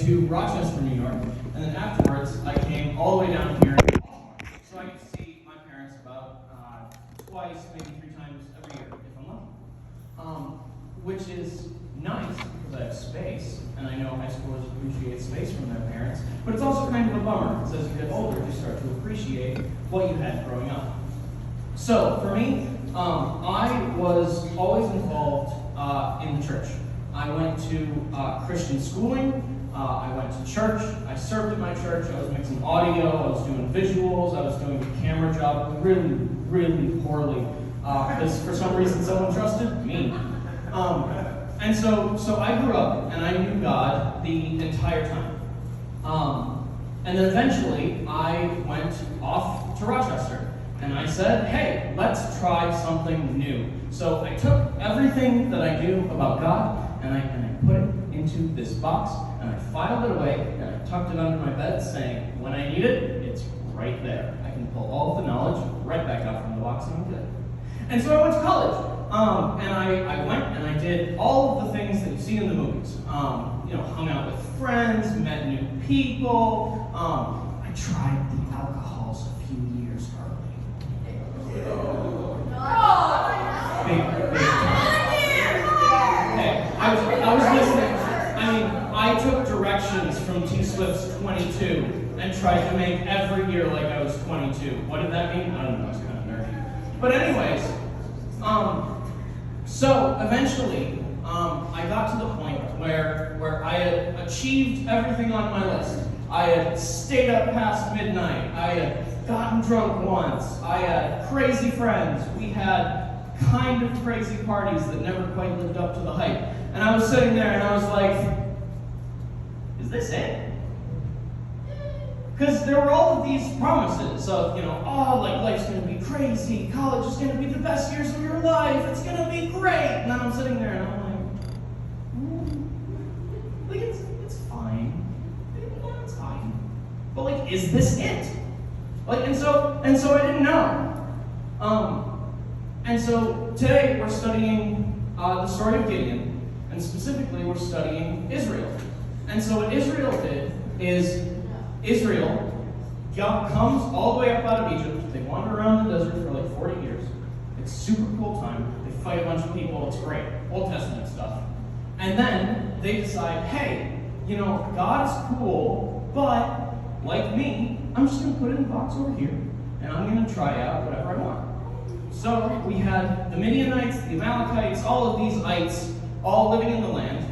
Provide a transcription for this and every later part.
to Rochester, New York, and then afterwards I came all the way down here in Baltimore. So I get to see my parents about twice, maybe 3 times every year, if I'm lucky. Which is nice because I have space, and I know high schoolers appreciate space from their parents, but it's also kind of a bummer because as you get older, you start to appreciate what you had growing up. So, for me, I was always involved in the church. I went to Christian schooling, I went to church, I served at my church, I was mixing audio, I was doing visuals, I was doing the camera job really, really poorly, because for some reason someone trusted me. And so I grew up and I knew God the entire time. And then eventually I went off to Rochester and I said, hey, let's try something new. So I took everything that I knew about God and I put it into this box and I filed it away and I tucked it under my bed saying, when I need it, it's right there. I can pull all of the knowledge right back out from the box and I'm good. And so I went to college. And I went and I did all of the things that you see in the movies. Hung out with friends, met new people. I tried the alcohols a few years early. Big time. Hey, I was listening. I mean, I took directions from T Swift's 22 and tried to make every year like I was 22. What did that mean? I don't know. It's kind of nerdy. But anyways, so eventually, I got to the point where I had achieved everything on my list. I had stayed up past midnight. I had gotten drunk once. I had crazy friends. We had kind of crazy parties that never quite lived up to the hype. And I was sitting there and I was like, is this it? Because there were all of these promises of, life's going to be crazy, college is going to be the best years of your life, it's going to be great. And then I'm sitting there and I'm like, it's fine. It's fine. But is this it? And so I didn't know. And so today we're studying the story of Gideon, and specifically we're studying Israel. And so what Israel did is Israel comes all the way up out of Egypt. They wander around the desert for 40 years. It's super cool time. They fight a bunch of people. It's great. Old Testament stuff. And then they decide, hey, God's cool, but like me, I'm just going to put it in the box over here, and I'm going to try out whatever I want. So we had the Midianites, the Amalekites, all of these ites, all living in the land.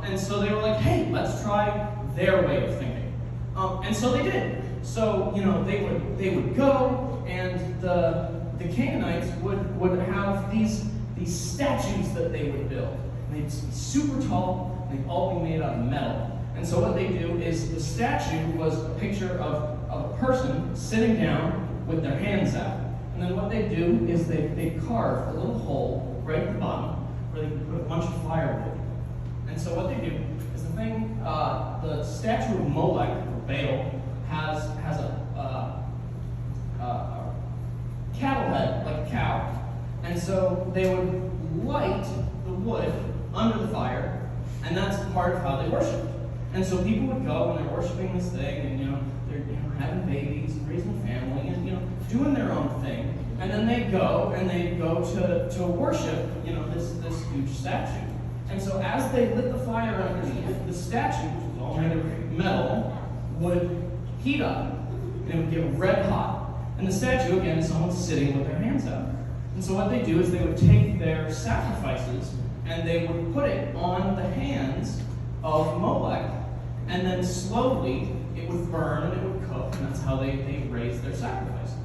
And so they were like, hey, let's try their way of thinking. And so they did. So, they would go, and the Canaanites would have these statues that they would build. And they'd be super tall, and they'd all be made out of metal. And so what they do is the statue was a picture of a person sitting down with their hands out. And then what they do is they carve a little hole right at the bottom where they can put a bunch of firewood. And so what they do is the statue of Molech, or Baal, has a cattle head, like a cow. And so they would light the wood under the fire, and that's part of how they worshiped. And so people would go and they're worshiping this thing, and they're having babies and raising family and doing their own thing. And then they go to worship this huge statue. And so as they lit the fire underneath, the statue, which was all made of metal, would heat up, and it would get red hot. And the statue, again, is someone sitting with their hands out. And so what they do is they would take their sacrifices and they would put it on the hands of Molech, and then slowly it would burn and it would cook, and that's how they raised their sacrifices.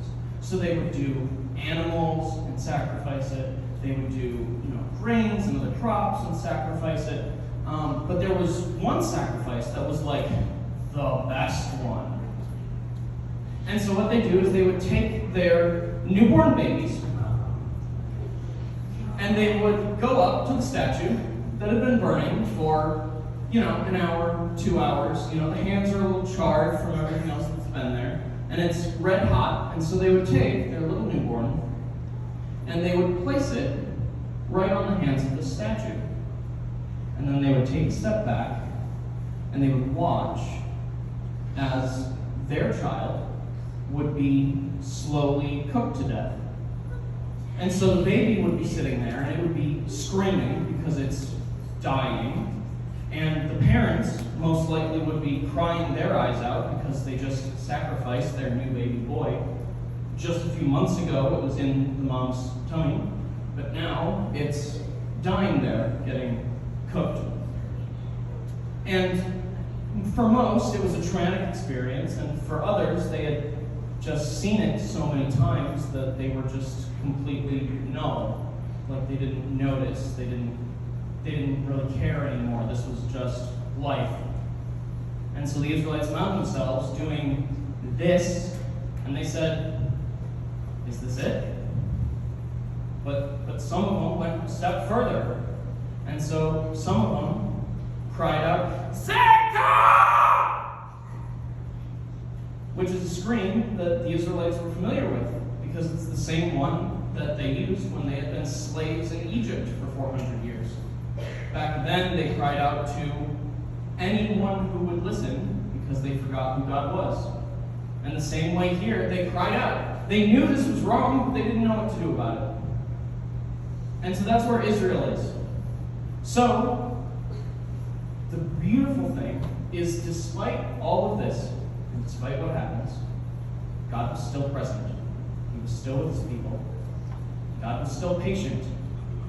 So they would do animals and sacrifice it. They would do grains and other crops and sacrifice it. But there was one sacrifice that was like the best one. And so what they do is they would take their newborn babies and they would go up to the statue that had been burning for, an hour, 2 hours. The hands are a little charred from everything else that's been there. And it's red hot. And so they would take their little newborn and they would place it right on the hands of the statue. And then they would take a step back and they would watch as their child would be slowly cooked to death. And so the baby would be sitting there, and it would be screaming because it's dying. And the parents most likely would be crying their eyes out because they just sacrificed their new baby boy. Just a few months ago, it was in the mom's tummy, but now it's dying there, getting cooked. And for most, it was a traumatic experience, and for others, they had just seen it so many times that they were just completely numb. Like they didn't notice, they didn't really care anymore. This was just life. And so the Israelites found themselves doing this, and they said, "Is this it?" But some of them went a step further. And so some of them cried out, "Seka!" Which is a scream that the Israelites were familiar with, because it's the same one that they used when they had been slaves in Egypt for 400 years. Back then, they cried out to anyone who would listen because they forgot who God was. And the same way here, they cried out. They knew this was wrong, but they didn't know what to do about it. And so that's where Israel is. So, the beautiful thing is, despite all of this, and despite what happens, God was still present. He was still with his people. God was still patient.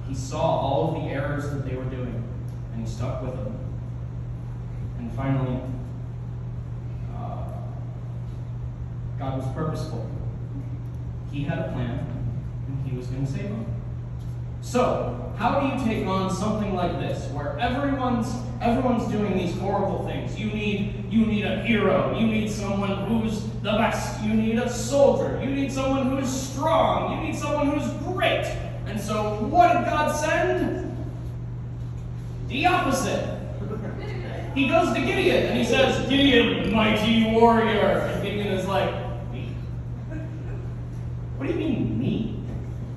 He saw all of the errors that they were doing, and he stuck with them. And finally, God was purposeful. He had a plan, and he was going to save them. So, how do you take on something like this, where everyone's doing these horrible things? You need a hero. You need someone who's the best. You need a soldier. You need someone who's strong. You need someone who's great. And so, what did God send? The opposite. He goes to Gideon, and he says, "Gideon, mighty warrior." And Gideon is like, "Me? What do you mean, me?"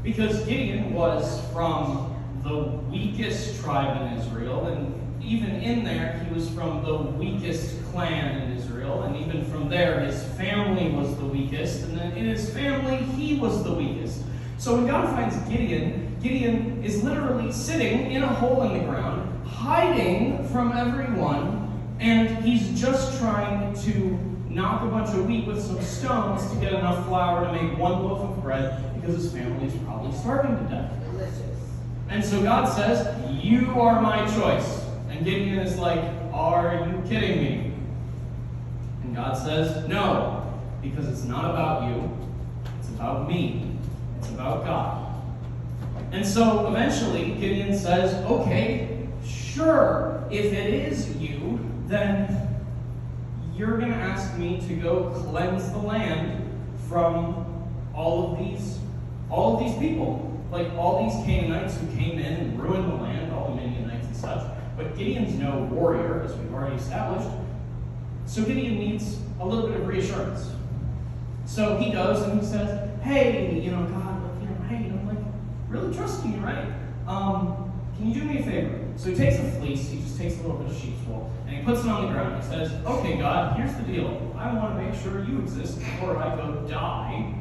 Because Gideon was from the weakest tribe in Israel, and even in there, he was from the weakest clan in Israel, and even from there, his family was the weakest, and then in his family, he was the weakest. So when God finds Gideon, Gideon is literally sitting in a hole in the ground, hiding from everyone, and he's just trying to knock a bunch of wheat with some stones to get enough flour to make one loaf of bread, because his family is probably starving to death. Delicious. And so God says, "You are my choice." And Gideon is like, "Are you kidding me?" And God says, "No, because it's not about you. It's about me. It's about God." And so eventually Gideon says, "Okay, sure, if it is you, then you're going to ask me to go cleanse the land from all of these people, like all these Canaanites who came in and ruined the land, all the Midianites and such." But Gideon's no warrior, as we've already established. So Gideon needs a little bit of reassurance. So he goes and he says, "Hey, God, hey, I'm really trusting you, right? Can you do me a favor?" So he takes a fleece, he just takes a little bit of sheep's wool, and he puts it on the ground. He says, "Okay, God, here's the deal. I want to make sure you exist before I go die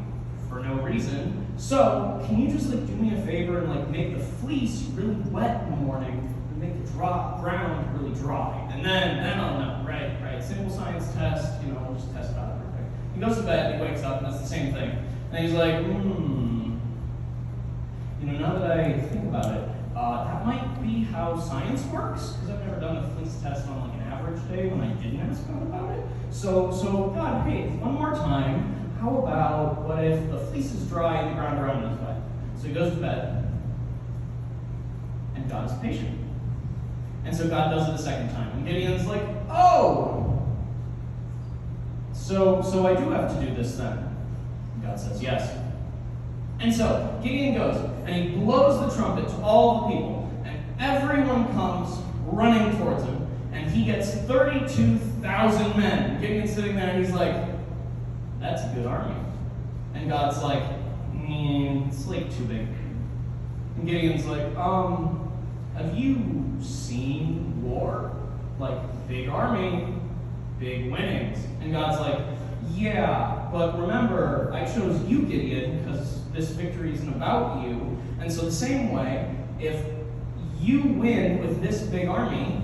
for no reason. So can you just do me a favor and make the fleece really wet in the morning and make the ground really dry? And then I'll know, right? Simple science test, we'll just test it out. Right? He goes to bed, he wakes up, and it's the same thing. And he's like, now that I think about it, that might be how science works, because I've never done a fleece test on an average day when I didn't ask God about it. So God, hey, one more time, how about what if the fleece is dry and the ground around it is wet? So he goes to bed, and God is patient. And so God does it a second time. And Gideon's like, "Oh! So I do have to do this then?" And God says, "Yes." And so Gideon goes, and he blows the trumpet to all the people, and everyone comes running towards him, and he gets 32,000 men. Gideon's sitting there, and he's like, "That's a good army." And God's like, "It's too big." And Gideon's like, "Have you seen war?" like, big army, big winnings. And God's like, yeah, but remember, I chose you, Gideon, because this victory isn't about you. And so the same way, if you win with this big army,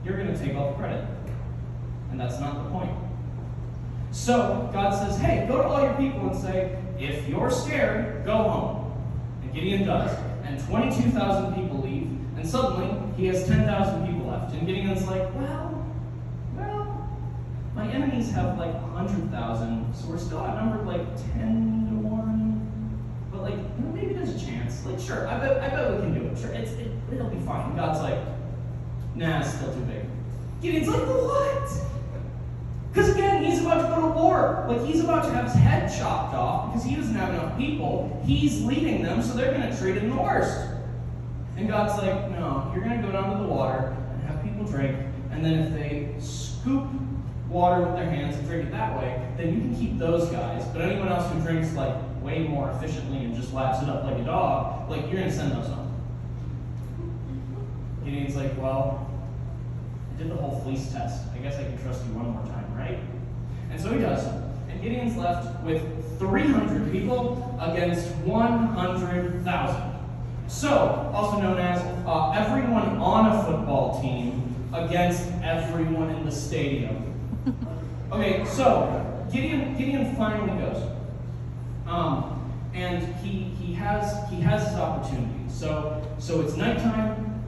you're going to take all the credit. And that's not the point. So God says, hey, go to all your people and say, if you're scared, go home. And Gideon does. And 22,000 people leave. And suddenly, he has 10,000 people left. And Gideon's like, well, my enemies have like 100,000, so we're still outnumbered like 10 to 1. But like, maybe there's a chance. Like, sure, I bet we can do it. Sure, it'll be fine. God's like, nah, it's still too big. Gideon's like, what? Because again, he's about to go to war. Like, he's about to have his head chopped off because he doesn't have enough people. He's leading them, so they're going to treat him the worst. And God's like, no, you're going to go down to the water and have people drink, and then if they scoop water with their hands and drink it that way, then you can keep those guys. But anyone else who drinks like way more efficiently and just laps it up like a dog, like, you're going to send those home. Gideon's like, well, I did the whole fleece test. I guess I can trust you one more time, right? And so he does. And Gideon's left with 300 people against 100,000. So, also known as everyone on a football team against everyone in the stadium. Okay, so Gideon finally goes, and he has his opportunity. So it's nighttime,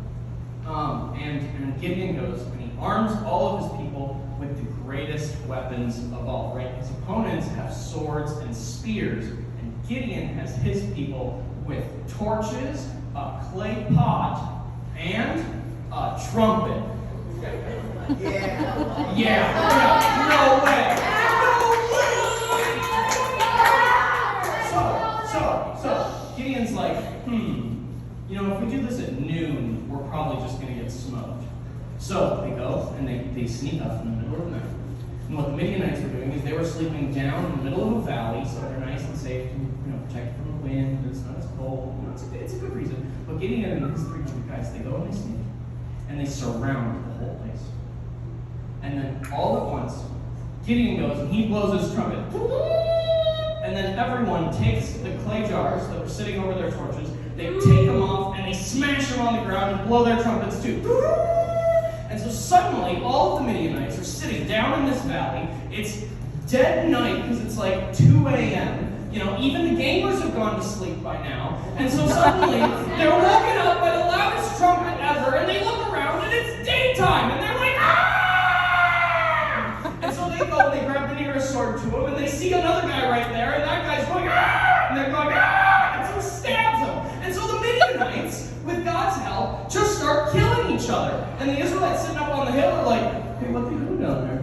and Gideon goes and he arms all of his people with the greatest weapons of all. Right, his opponents have swords and spears, and Gideon has his people with torches, a clay pot, and a trumpet. Yeah. No way. So Gideon's like, if we do this at noon, we're probably just going to get smoked. So they go and they sneak up in the middle of the night. And what the Midianites were doing is they were sleeping down in the middle of a valley, so they're nice and safe, and protected from the wind. It's not as cold. It's a good reason. But Gideon and his 300 guys, they go and they sneak, and they surround the whole place. And then all at once, Gideon goes and he blows his trumpet. And then everyone takes the clay jars that were sitting over their torches, they take them off and they smash them on the ground and blow their trumpets too. And so suddenly, all of the Midianites are sitting down in this valley. It's dead night because it's like 2 a.m. Even the gamers have gone to sleep by now. And so suddenly, they're woken up by the loudest trumpet ever, and they look around and it's daytime, and they're like, ah! And so they go and they grab the nearest sword to him, and they see another guy right there, and that guy's going, ah! And they're going, ah! And so he stabs him. And so the Midianites, with God's help, just start killing each other. And the Israelites sitting up on the hill are like, hey, what are you doing down there?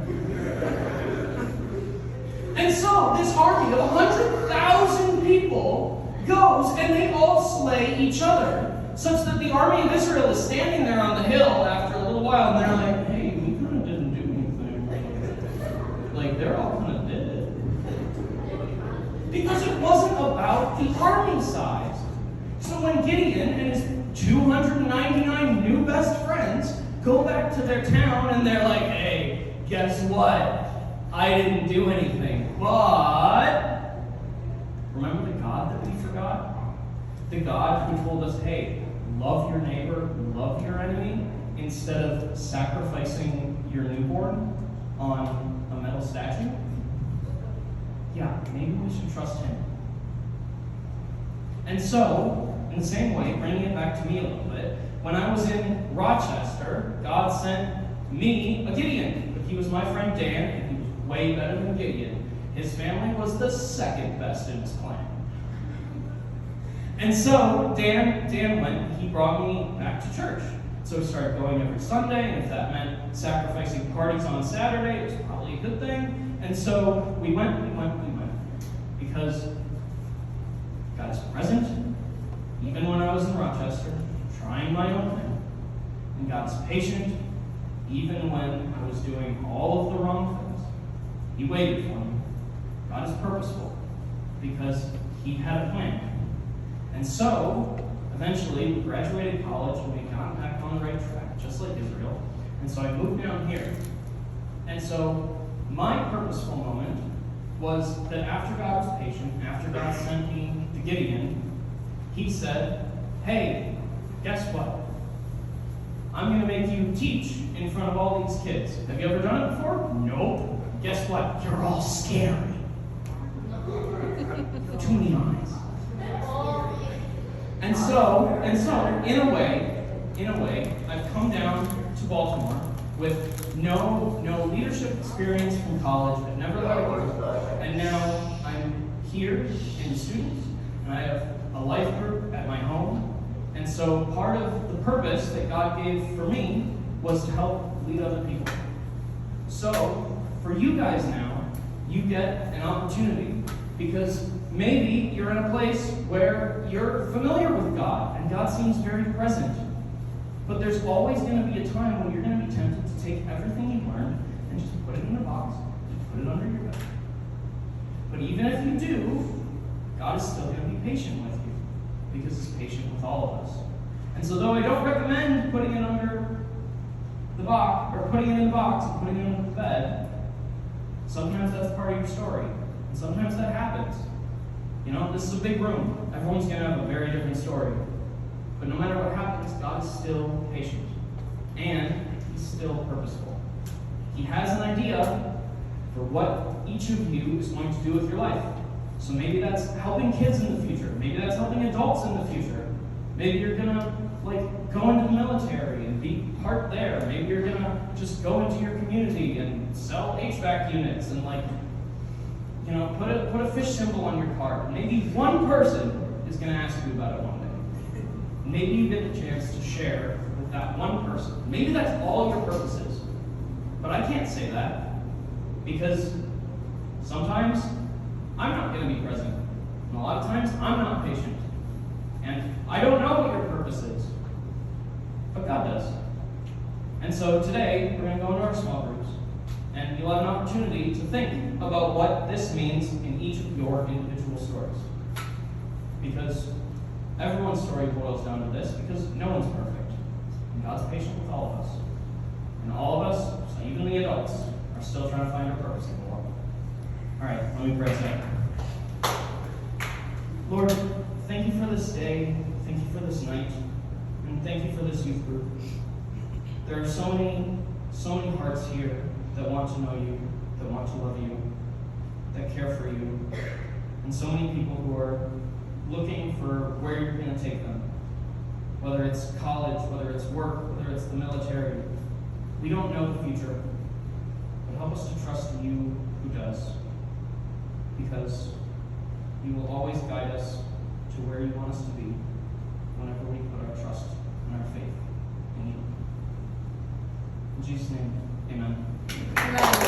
And so this army of 100,000 people goes and they all slay each other, such that the army of Israel is standing there on the hill after a little while, and they're like, hey, we kind of didn't do anything. Like, they're all kind of dead. Because it wasn't about the army size. So when Gideon and his 299 new best friends go back to their town and they're like, hey, guess what? I didn't do anything, but remember the God that we forgot? The God who told us, hey, love your neighbor, love your enemy, instead of sacrificing your newborn on a metal statue? Yeah, maybe we should trust him. And so, in the same way, bringing it back to me a little bit, when I was in Rochester, God sent me a Gideon. But he was my friend Dan, and he was way better than Gideon. His family was the second best in his clan. And so Dan went, he brought me back to church. So we started going every Sunday, and if that meant sacrificing parties on Saturday, it was probably a good thing. And so we went. Because God is present, even when I was in Rochester, trying my own thing. And God's patient, even when I was doing all of the wrong things. He waited for me. God is purposeful, because he had a plan. And so, eventually, we graduated college and we got back on the right track, just like Israel. And so I moved down here. And so my purposeful moment was that after God was patient, after God sent me to Gideon, he said, hey, guess what? I'm going to make you teach in front of all these kids. Have you ever done it before? Nope. Guess what? You're all scary. Too many eyes. And so, in a way, I've come down to Baltimore with no leadership experience from college. I've never led a group. And now I'm here in students, and I have a life group at my home. And so part of the purpose that God gave for me was to help lead other people. So for you guys now, you get an opportunity, because maybe you're in a place where you're familiar with God and God seems very present. But there's always going to be a time when you're going to be tempted to take everything you've learned and just put it in a box and put it under your bed. But even if you do, God is still going to be patient with you, because he's patient with all of us. And so though I don't recommend putting it under the box, or putting it in the box and putting it under the bed, sometimes that's part of your story. And sometimes that happens. You know, this is a big room. Everyone's going to have a very different story. But no matter what happens, God is still patient. And he's still purposeful. He has an idea for what each of you is going to do with your life. So maybe that's helping kids in the future. Maybe that's helping adults in the future. Maybe you're going to go into the military and be part there. Maybe you're going to just go into your community and sell HVAC units and put a fish symbol on your car. Maybe one person is going to ask you about it one day. Maybe you get the chance to share with that one person. Maybe that's all your purpose is. But I can't say that, because sometimes I'm not going to be present. And a lot of times I'm not patient. And I don't know what your purpose is. But God does. And so today, we're going to go into our small groups. And you'll have an opportunity to think about what this means in each of your individual stories. Because everyone's story boils down to this, because no one's perfect. And God's patient with all of us. And all of us, so even the adults, are still trying to find our purpose in the world. All right, let me pray together. Lord, thank you for this day. Thank you for this night. And thank you for this youth group. There are so many hearts here that want to know you, that want to love you, that care for you. And so many people who are looking for where you're going to take them. Whether it's college, whether it's work, whether it's the military. We don't know the future. But help us to trust in you who does. Because you will always guide us to where you want us to be whenever we put our trust and our faith in you. In Jesus' name, amen.